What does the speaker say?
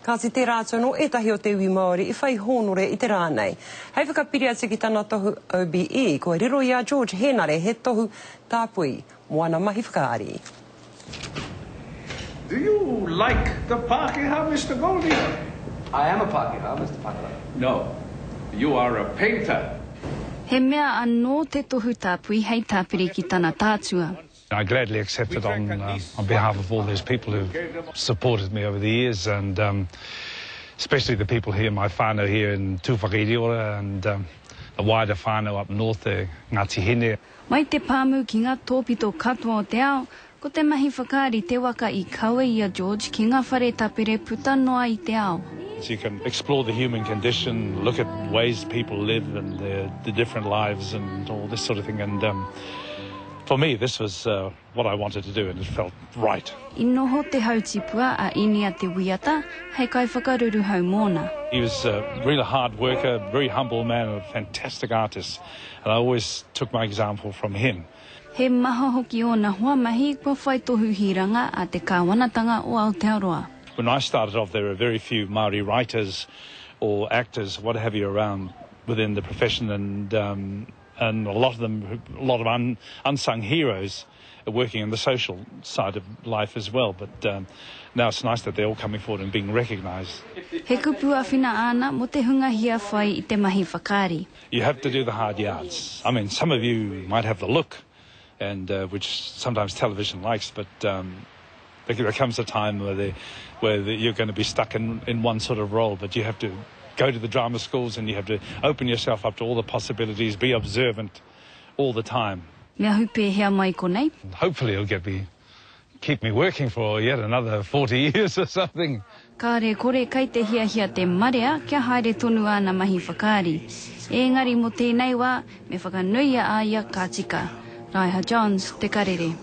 Ka si te rātou no etahi o te iwi Māori I whai honore I te rā nei. Hei whakapiri atu ki tāna tohu OBE, ko riro ia George Henare he tohu tāpui, moana mahi whakaari. Do you like the Pākehā, Mr. Goldie? I am a Pākehā, Mr. Pākehā. No, you are a painter. He mea anō te tohu tāpui hei tāpiri ki tāna tātua. I gladly accept it on behalf of all those people who've supported me over the years, and especially the people here, my whānau here in Tūwhakairiora and the wider whānau up north there, Ngāti Hine. Mai te pāmu ki ngā tōpito katoa o te ao, ko te mahi whakaari te waka I kaua ia George ki ngā whare tapere puta noa I te ao. So you can explore the human condition, look at ways people live and the different lives and all this sort of thing. And for me, this was what I wanted to do, and it felt right. I noho te hautipua a inia te wiata, hei kai whakaruru hau mōna. He was a really hard worker, very humble man, a fantastic artist, and I always took my example from him. He maha hoki o na hoa mahi kua whai tohu hiranga a te kāwanatanga o Aotearoa. When I started off, there were very few Māori writers or actors, what have you, around within the profession, and a lot of them, a lot of unsung heroes are working on the social side of life as well. But now it's nice that they're all coming forward and being recognised. He kupu awhina ana mo te hunga hia whai I te mahi whakaari. You have to do the hard yards. I mean, some of you might have the look, and which sometimes television likes, but there comes a time where you're going to be stuck in one sort of role, but you have to go to the drama schools and you have to open yourself up to all the possibilities, be observant all the time. Mea hupe hea mai konei. Hopefully it'll keep me working for yet another 40 years or something. Ka re kore kai te hia te marea, kia haere tonu ana mahi whakaari. Engari mo tēnei wā, me whakanuia a ia ka tika. Raiha Johns, Te Karere.